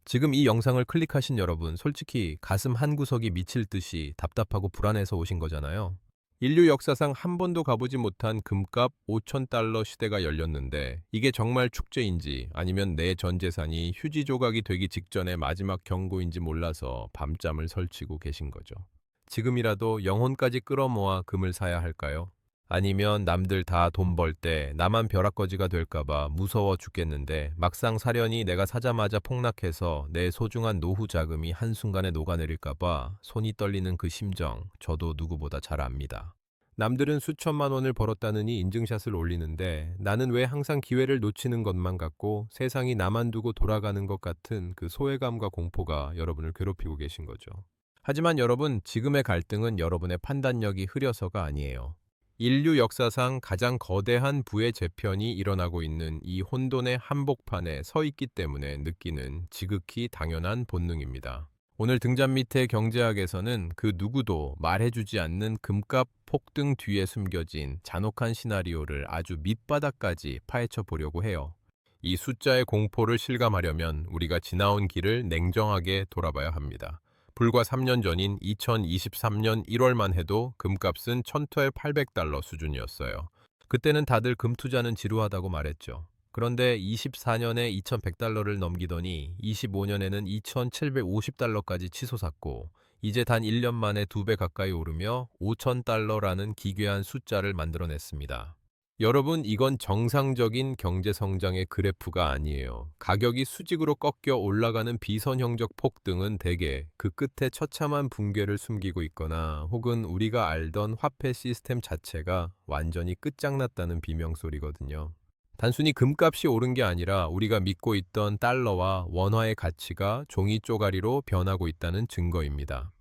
지금 이 영상을 클릭하신 여러분, 솔직히 가슴 한구석이 미칠 듯이 답답하고 불안해서 오신 거잖아요. 인류 역사상 한 번도 가보지 못한 금값 5,000달러 시대가 열렸는데 이게 정말 축제인지 아니면 내 전 재산이 휴지 조각이 되기 직전의 마지막 경고인지 몰라서 밤잠을 설치고 계신 거죠. 지금이라도 영혼까지 끌어모아 금을 사야 할까요? 아니면 남들 다 돈 벌 때 나만 벼락거지가 될까봐 무서워 죽겠는데 막상 사려니 내가 사자마자 폭락해서 내 소중한 노후 자금이 한순간에 녹아내릴까봐 손이 떨리는 그 심정 저도 누구보다 잘 압니다. 남들은 수천만 원을 벌었다느니 인증샷을 올리는데 나는 왜 항상 기회를 놓치는 것만 같고 세상이 나만 두고 돌아가는 것 같은 그 소외감과 공포가 여러분을 괴롭히고 계신 거죠. 하지만 여러분, 지금의 갈등은 여러분의 판단력이 흐려서가 아니에요. 인류 역사상 가장 거대한 부의 재편이 일어나고 있는 이 혼돈의 한복판에 서 있기 때문에 느끼는 지극히 당연한 본능입니다. 오늘 등잔 밑의 경제학에서는 그 누구도 말해주지 않는 금값 폭등 뒤에 숨겨진 잔혹한 시나리오를 아주 밑바닥까지 파헤쳐 보려고 해요. 이 숫자의 공포를 실감하려면 우리가 지나온 길을 냉정하게 돌아봐야 합니다. 불과 3년 전인 2023년 1월만 해도 금값은 1,800달러 수준이었어요. 그때는 다들 금 투자는 지루하다고 말했죠. 그런데 24년에 2,100달러를 넘기더니 25년에는 2,750달러까지 치솟았고 이제 단 1년 만에 2배 가까이 오르며 5,000달러라는 기괴한 숫자를 만들어냈습니다. 여러분, 이건 정상적인 경제 성장의 그래프가 아니에요. 가격이 수직으로 꺾여 올라가는 비선형적 폭등은 대개 그 끝에 처참한 붕괴를 숨기고 있거나 혹은 우리가 알던 화폐 시스템 자체가 완전히 끝장났다는 비명소리거든요. 단순히 금값이 오른 게 아니라 우리가 믿고 있던 달러와 원화의 가치가 종이 쪼가리로 변하고 있다는 증거입니다.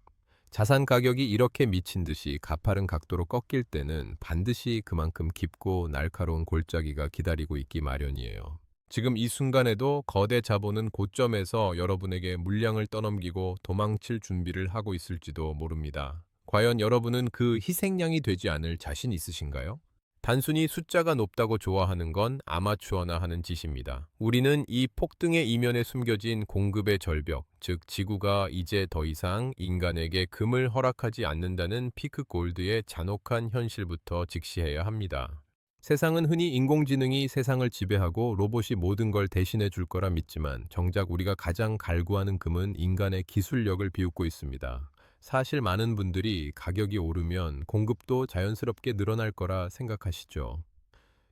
자산 가격이 이렇게 미친 듯이 가파른 각도로 꺾일 때는 반드시 그만큼 깊고 날카로운 골짜기가 기다리고 있기 마련이에요. 지금 이 순간에도 거대 자본은 고점에서 여러분에게 물량을 떠넘기고 도망칠 준비를 하고 있을지도 모릅니다. 과연 여러분은 그 희생양이 되지 않을 자신 있으신가요? 단순히 숫자가 높다고 좋아하는 건 아마추어나 하는 짓입니다. 우리는 이 폭등의 이면에 숨겨진 공급의 절벽, 즉 지구가 이제 더 이상 인간에게 금을 허락하지 않는다는 피크 골드의 잔혹한 현실부터 직시해야 합니다. 세상은 흔히 인공지능이 세상을 지배하고 로봇이 모든 걸 대신해 줄 거라 믿지만 정작 우리가 가장 갈구하는 금은 인간의 기술력을 비웃고 있습니다. 사실 많은 분들이 가격이 오르면 공급도 자연스럽게 늘어날 거라 생각하시죠.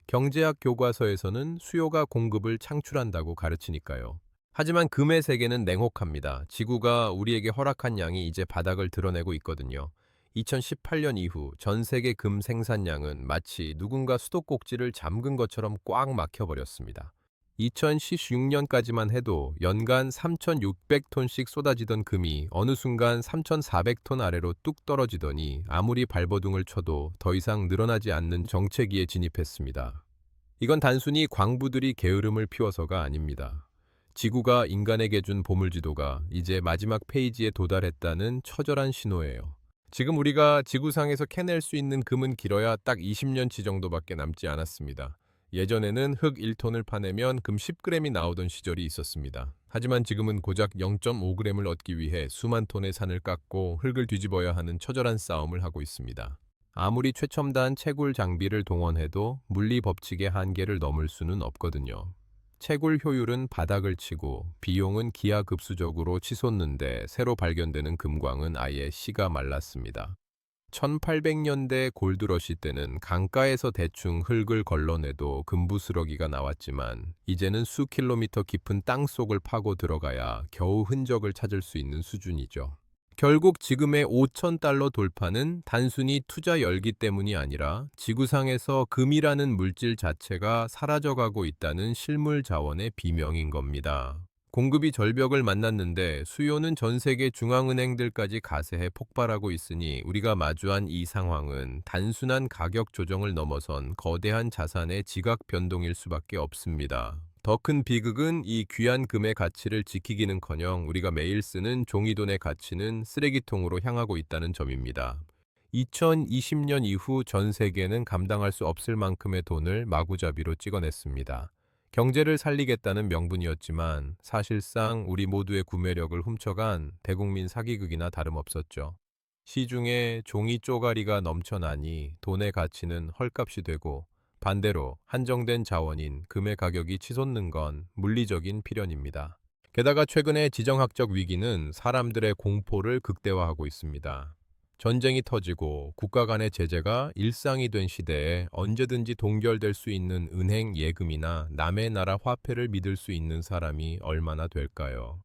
경제학 교과서에서는 수요가 공급을 창출한다고 가르치니까요. 하지만 금의 세계는 냉혹합니다. 지구가 우리에게 허락한 양이 이제 바닥을 드러내고 있거든요. 2018년 이후 전 세계 금 생산량은 마치 누군가 수도꼭지를 잠근 것처럼 꽉 막혀버렸습니다. 2016년까지만 해도 연간 3,600톤씩 쏟아지던 금이 어느 순간 3,400톤 아래로 뚝 떨어지더니 아무리 발버둥을 쳐도 더 이상 늘어나지 않는 정체기에 진입했습니다. 이건 단순히 광부들이 게으름을 피워서가 아닙니다. 지구가 인간에게 준 보물지도가 이제 마지막 페이지에 도달했다는 처절한 신호예요. 지금 우리가 지구상에서 캐낼 수 있는 금은 길어야 딱 20년치 정도밖에 남지 않았습니다. 예전에는 흙 1톤을 파내면 금 10g이 나오던 시절이 있었습니다. 하지만 지금은 고작 0.5g을 얻기 위해 수만 톤의 산을 깎고 흙을 뒤집어야 하는 처절한 싸움을 하고 있습니다. 아무리 최첨단 채굴 장비를 동원해도 물리 법칙의 한계를 넘을 수는 없거든요. 채굴 효율은 바닥을 치고 비용은 기하급수적으로 치솟는데 새로 발견되는 금광은 아예 씨가 말랐습니다. 1800년대 골드러시 때는 강가에서 대충 흙을 걸러내도 금부스러기가 나왔지만 이제는 수 킬로미터 깊은 땅속을 파고 들어가야 겨우 흔적을 찾을 수 있는 수준이죠. 결국 지금의 5,000달러 돌파는 단순히 투자 열기 때문이 아니라 지구상에서 금이라는 물질 자체가 사라져가고 있다는 실물 자원의 비명인 겁니다. 공급이 절벽을 만났는데 수요는 전 세계 중앙은행들까지 가세해 폭발하고 있으니 우리가 마주한 이 상황은 단순한 가격 조정을 넘어선 거대한 자산의 지각 변동일 수밖에 없습니다. 더 큰 비극은 이 귀한 금의 가치를 지키기는커녕 우리가 매일 쓰는 종이돈의 가치는 쓰레기통으로 향하고 있다는 점입니다. 2020년 이후 전 세계는 감당할 수 없을 만큼의 돈을 마구잡이로 찍어냈습니다. 경제를 살리겠다는 명분이었지만 사실상 우리 모두의 구매력을 훔쳐간 대국민 사기극이나 다름없었죠. 시중에 종이 쪼가리가 넘쳐나니 돈의 가치는 헐값이 되고, 반대로 한정된 자원인 금의 가격이 치솟는 건 물리적인 필연입니다. 게다가 최근의 지정학적 위기는 사람들의 공포를 극대화하고 있습니다. 전쟁이 터지고 국가 간의 제재가 일상이 된 시대에 언제든지 동결될 수 있는 은행 예금이나 남의 나라 화폐를 믿을 수 있는 사람이 얼마나 될까요?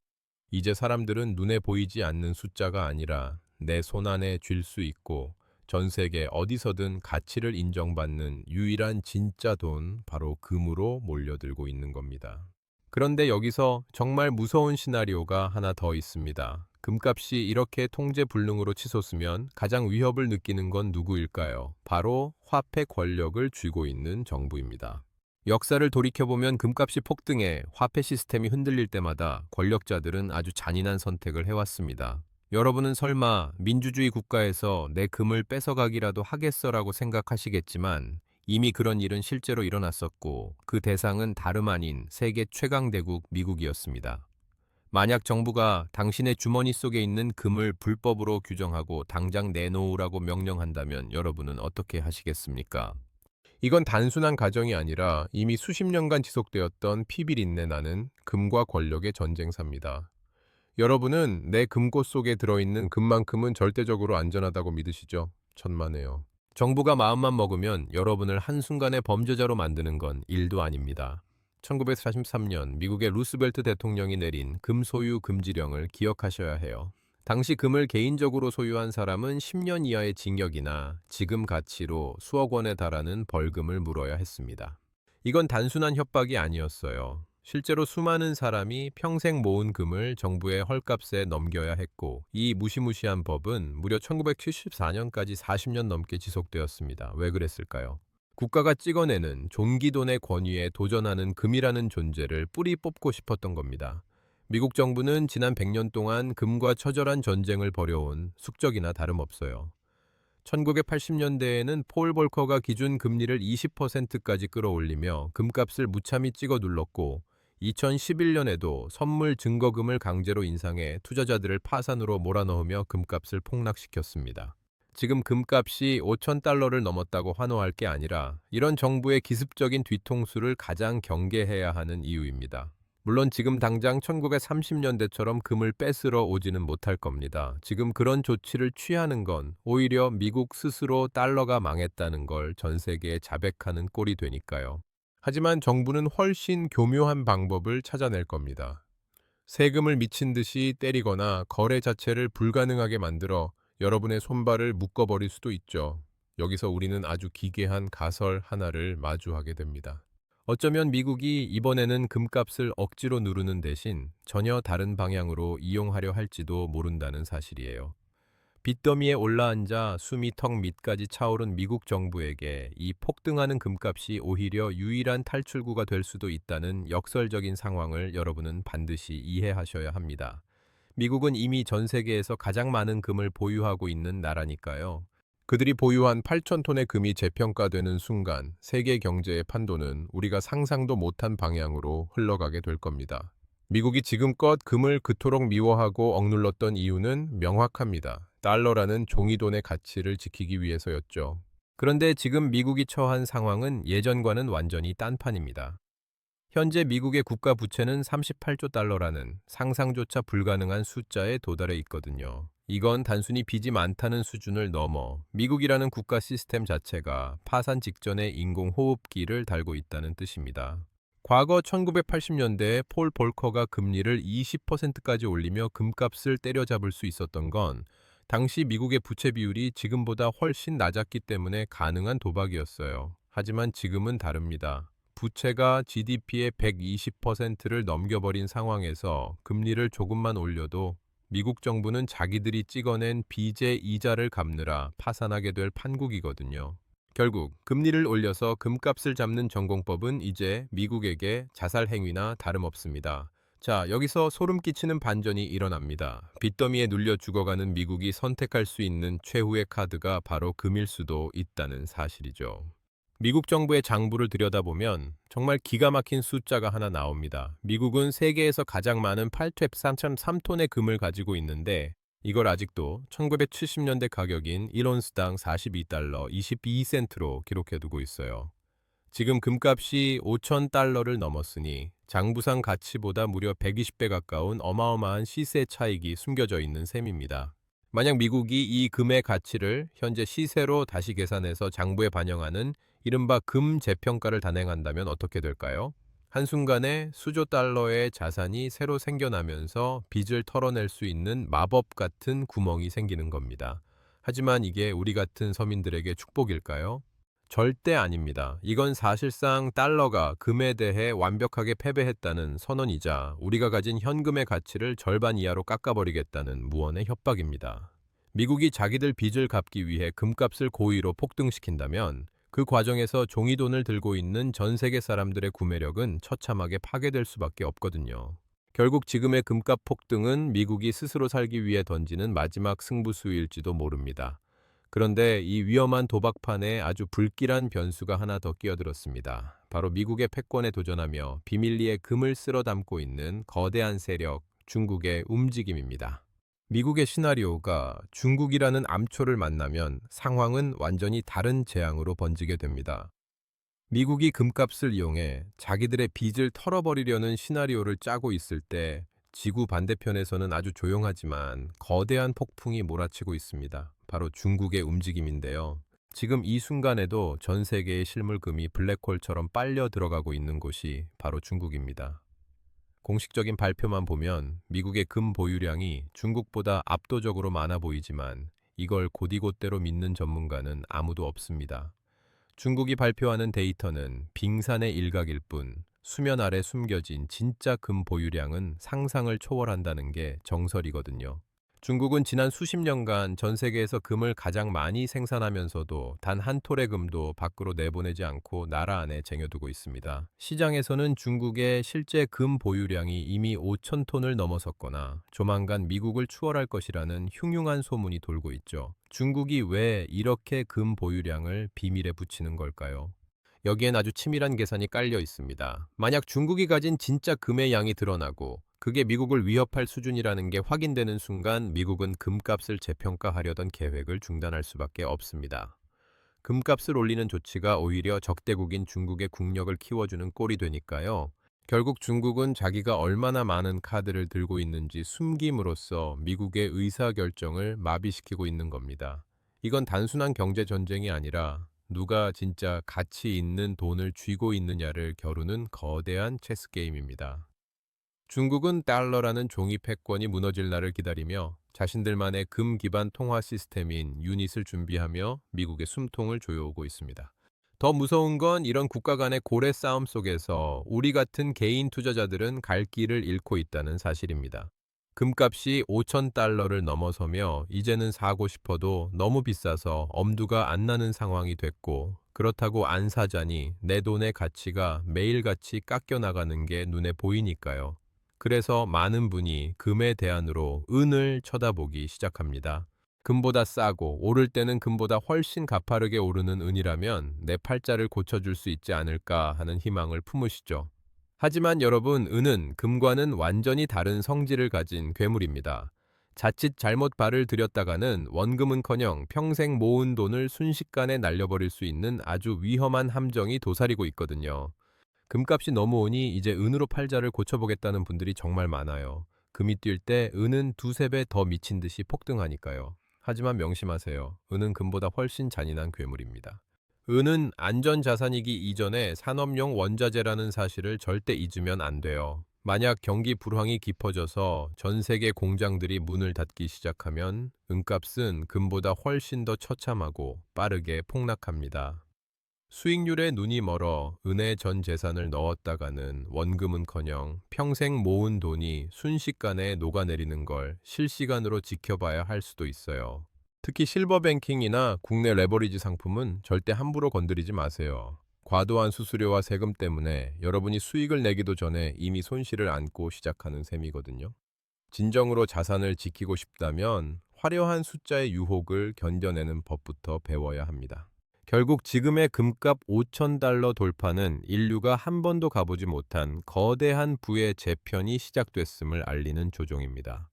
이제 사람들은 눈에 보이지 않는 숫자가 아니라 내 손안에 쥘 수 있고 전 세계 어디서든 가치를 인정받는 유일한 진짜 돈, 바로 금으로 몰려들고 있는 겁니다. 그런데 여기서 정말 무서운 시나리오가 하나 더 있습니다. 금값이 이렇게 통제불능으로 치솟으면 가장 위협을 느끼는 건 누구일까요? 바로 화폐 권력을 쥐고 있는 정부입니다. 역사를 돌이켜보면 금값이 폭등해 화폐 시스템이 흔들릴 때마다 권력자들은 아주 잔인한 선택을 해왔습니다. 여러분은 설마 민주주의 국가에서 내 금을 뺏어가기라도 하겠어라고 생각하시겠지만, 이미 그런 일은 실제로 일어났었고 그 대상은 다름 아닌 세계 최강대국 미국이었습니다. 만약 정부가 당신의 주머니 속에 있는 금을 불법으로 규정하고 당장 내놓으라고 명령한다면 여러분은 어떻게 하시겠습니까? 이건 단순한 가정이 아니라 이미 수십 년간 지속되었던 피비린내 나는 금과 권력의 전쟁사입니다. 여러분은 내 금고 속에 들어있는 금만큼은 절대적으로 안전하다고 믿으시죠? 천만에요. 정부가 마음만 먹으면 여러분을 한순간에 범죄자로 만드는 건 일도 아닙니다. 1943년 미국의 루스벨트 대통령이 내린 금 소유 금지령을 기억하셔야 해요. 당시 금을 개인적으로 소유한 사람은 10년 이하의 징역이나 지금 가치로 수억 원에 달하는 벌금을 물어야 했습니다. 이건 단순한 협박이 아니었어요. 실제로 수많은 사람이 평생 모은 금을 정부의 헐값에 넘겨야 했고, 이 무시무시한 법은 무려 1974년까지 40년 넘게 지속되었습니다. 왜 그랬을까요? 국가가 찍어내는 종기돈의 권위에 도전하는 금이라는 존재를 뿌리 뽑고 싶었던 겁니다. 미국 정부는 지난 100년 동안 금과 처절한 전쟁을 벌여온 숙적이나 다름없어요. 1980년대에는 폴 볼커가 기준 금리를 20%까지 끌어올리며 금값을 무참히 찍어 눌렀고, 2011년에도 선물 증거금을 강제로 인상해 투자자들을 파산으로 몰아넣으며 금값을 폭락시켰습니다. 지금 금값이 5,000달러를 넘었다고 환호할 게 아니라 이런 정부의 기습적인 뒤통수를 가장 경계해야 하는 이유입니다. 물론 지금 당장 1930년대처럼 금을 뺏으러 오지는 못할 겁니다. 지금 그런 조치를 취하는 건 오히려 미국 스스로 달러가 망했다는 걸 전 세계에 자백하는 꼴이 되니까요. 하지만 정부는 훨씬 교묘한 방법을 찾아낼 겁니다. 세금을 미친 듯이 때리거나 거래 자체를 불가능하게 만들어 여러분의 손발을 묶어버릴 수도 있죠. 여기서 우리는 아주 기괴한 가설 하나를 마주하게 됩니다. 어쩌면 미국이 이번에는 금값을 억지로 누르는 대신 전혀 다른 방향으로 이용하려 할지도 모른다는 사실이에요. 빚더미에 올라앉아 숨이 턱 밑까지 차오른 미국 정부에게 이 폭등하는 금값이 오히려 유일한 탈출구가 될 수도 있다는 역설적인 상황을 여러분은 반드시 이해하셔야 합니다. 미국은 이미 전 세계에서 가장 많은 금을 보유하고 있는 나라니까요. 그들이 보유한 8,000톤의 금이 재평가되는 순간 세계 경제의 판도는 우리가 상상도 못한 방향으로 흘러가게 될 겁니다. 미국이 지금껏 금을 그토록 미워하고 억눌렀던 이유는 명확합니다. 달러라는 종이돈의 가치를 지키기 위해서였죠. 그런데 지금 미국이 처한 상황은 예전과는 완전히 딴판입니다. 현재 미국의 국가 부채는 38조 달러라는 상상조차 불가능한 숫자에 도달해 있거든요. 이건 단순히 빚이 많다는 수준을 넘어 미국이라는 국가 시스템 자체가 파산 직전에 인공호흡기를 달고 있다는 뜻입니다. 과거 1980년대에 폴 볼커가 금리를 20%까지 올리며 금값을 때려잡을 수 있었던 건 당시 미국의 부채 비율이 지금보다 훨씬 낮았기 때문에 가능한 도박이었어요. 하지만 지금은 다릅니다. 부채가 GDP의 120%를 넘겨버린 상황에서 금리를 조금만 올려도 미국 정부는 자기들이 찍어낸 빚의 이자를 갚느라 파산하게 될 판국이거든요. 결국 금리를 올려서 금값을 잡는 전공법은 이제 미국에게 자살 행위나 다름없습니다. 자, 여기서 소름 끼치는 반전이 일어납니다. 빚더미에 눌려 죽어가는 미국이 선택할 수 있는 최후의 카드가 바로 금일 수도 있다는 사실이죠. 미국 정부의 장부를 들여다보면 정말 기가 막힌 숫자가 하나 나옵니다. 미국은 세계에서 가장 많은 8툗 3.3톤의 금을 가지고 있는데 이걸 아직도 1970년대 가격인 1온스당 42달러 22센트로 기록해두고 있어요. 지금 금값이 5,000달러를 넘었으니 장부상 가치보다 무려 120배 가까운 어마어마한 시세 차익이 숨겨져 있는 셈입니다. 만약 미국이 이 금의 가치를 현재 시세로 다시 계산해서 장부에 반영하는 이른바 금 재평가를 단행한다면 어떻게 될까요? 한순간에 수조 달러의 자산이 새로 생겨나면서 빚을 털어낼 수 있는 마법 같은 구멍이 생기는 겁니다. 하지만 이게 우리 같은 서민들에게 축복일까요? 절대 아닙니다. 이건 사실상 달러가 금에 대해 완벽하게 패배했다는 선언이자 우리가 가진 현금의 가치를 절반 이하로 깎아버리겠다는 무언의 협박입니다. 미국이 자기들 빚을 갚기 위해 금값을 고의로 폭등시킨다면 그 과정에서 종이돈을 들고 있는 전 세계 사람들의 구매력은 처참하게 파괴될 수밖에 없거든요. 결국 지금의 금값 폭등은 미국이 스스로 살기 위해 던지는 마지막 승부수일지도 모릅니다. 그런데 이 위험한 도박판에 아주 불길한 변수가 하나 더 끼어들었습니다. 바로 미국의 패권에 도전하며 비밀리에 금을 쓸어 담고 있는 거대한 세력, 중국의 움직임입니다. 미국의 시나리오가 중국이라는 암초를 만나면 상황은 완전히 다른 재앙으로 번지게 됩니다. 미국이 금값을 이용해 자기들의 빚을 털어버리려는 시나리오를 짜고 있을 때 지구 반대편에서는 아주 조용하지만 거대한 폭풍이 몰아치고 있습니다. 바로 중국의 움직임인데요. 지금 이 순간에도 전 세계의 실물금이 블랙홀처럼 빨려 들어가고 있는 곳이 바로 중국입니다. 공식적인 발표만 보면 미국의 금 보유량이 중국보다 압도적으로 많아 보이지만 이걸 곧이곧대로 믿는 전문가는 아무도 없습니다. 중국이 발표하는 데이터는 빙산의 일각일 뿐 수면 아래 숨겨진 진짜 금 보유량은 상상을 초월한다는 게 정설이거든요. 중국은 지난 수십 년간 전 세계에서 금을 가장 많이 생산하면서도 단 한 톨의 금도 밖으로 내보내지 않고 나라 안에 쟁여두고 있습니다. 시장에서는 중국의 실제 금 보유량이 이미 5천 톤을 넘어섰거나 조만간 미국을 추월할 것이라는 흉흉한 소문이 돌고 있죠. 중국이 왜 이렇게 금 보유량을 비밀에 붙이는 걸까요? 여기엔 아주 치밀한 계산이 깔려 있습니다. 만약 중국이 가진 진짜 금의 양이 드러나고 그게 미국을 위협할 수준이라는 게 확인되는 순간 미국은 금값을 재평가하려던 계획을 중단할 수밖에 없습니다. 금값을 올리는 조치가 오히려 적대국인 중국의 국력을 키워주는 꼴이 되니까요. 결국 중국은 자기가 얼마나 많은 카드를 들고 있는지 숨김으로써 미국의 의사결정을 마비시키고 있는 겁니다. 이건 단순한 경제 전쟁이 아니라 누가 진짜 가치 있는 돈을 쥐고 있느냐를 겨루는 거대한 체스 게임입니다. 중국은 달러라는 종이 패권이 무너질 날을 기다리며 자신들만의 금 기반 통화 시스템인 유닛을 준비하며 미국의 숨통을 조여오고 있습니다. 더 무서운 건 이런 국가 간의 고래 싸움 속에서 우리 같은 개인 투자자들은 갈 길을 잃고 있다는 사실입니다. 금값이 5,000달러를 넘어서며 이제는 사고 싶어도 너무 비싸서 엄두가 안 나는 상황이 됐고 그렇다고 안 사자니 내 돈의 가치가 매일같이 깎여나가는 게 눈에 보이니까요. 그래서 많은 분이 금의 대안으로 은을 쳐다보기 시작합니다. 금보다 싸고 오를 때는 금보다 훨씬 가파르게 오르는 은이라면 내 팔자를 고쳐줄 수 있지 않을까 하는 희망을 품으시죠. 하지만 여러분, 은은 금과는 완전히 다른 성질을 가진 괴물입니다. 자칫 잘못 발을 들였다가는 원금은커녕 평생 모은 돈을 순식간에 날려버릴 수 있는 아주 위험한 함정이 도사리고 있거든요. 금값이 너무 오니 이제 은으로 팔자를 고쳐보겠다는 분들이 정말 많아요. 금이 뛸 때 은은 두세 배 더 미친 듯이 폭등하니까요. 하지만 명심하세요. 은은 금보다 훨씬 잔인한 괴물입니다. 은은 안전자산이기 이전에 산업용 원자재라는 사실을 절대 잊으면 안 돼요. 만약 경기 불황이 깊어져서 전 세계 공장들이 문을 닫기 시작하면 은값은 금보다 훨씬 더 처참하고 빠르게 폭락합니다. 수익률에 눈이 멀어 은에 전 재산을 넣었다가는 원금은커녕 평생 모은 돈이 순식간에 녹아내리는 걸 실시간으로 지켜봐야 할 수도 있어요. 특히 실버뱅킹이나 국내 레버리지 상품은 절대 함부로 건드리지 마세요. 과도한 수수료와 세금 때문에 여러분이 수익을 내기도 전에 이미 손실을 안고 시작하는 셈이거든요. 진정으로 자산을 지키고 싶다면 화려한 숫자의 유혹을 견뎌내는 법부터 배워야 합니다. 결국 지금의 금값 5천 달러 돌파는 인류가 한 번도 가보지 못한 거대한 부의 재편이 시작됐음을 알리는 조종입니다.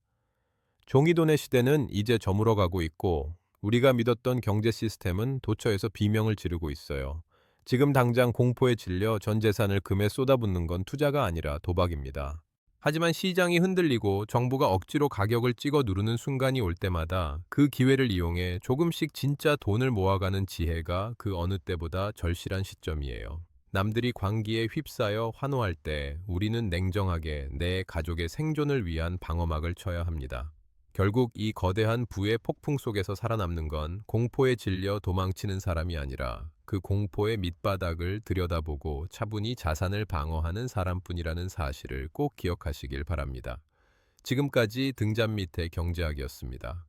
종이돈의 시대는 이제 저물어가고 있고 우리가 믿었던 경제 시스템은 도처에서 비명을 지르고 있어요. 지금 당장 공포에 질려 전 재산을 금에 쏟아붓는 건 투자가 아니라 도박입니다. 하지만 시장이 흔들리고 정부가 억지로 가격을 찍어 누르는 순간이 올 때마다 그 기회를 이용해 조금씩 진짜 돈을 모아가는 지혜가 그 어느 때보다 절실한 시점이에요. 남들이 광기에 휩싸여 환호할 때 우리는 냉정하게 내 가족의 생존을 위한 방어막을 쳐야 합니다. 결국 이 거대한 부의 폭풍 속에서 살아남는 건 공포에 질려 도망치는 사람이 아니라 그 공포의 밑바닥을 들여다보고 차분히 자산을 방어하는 사람뿐이라는 사실을 꼭 기억하시길 바랍니다. 지금까지 등잔 밑의 경제학이었습니다.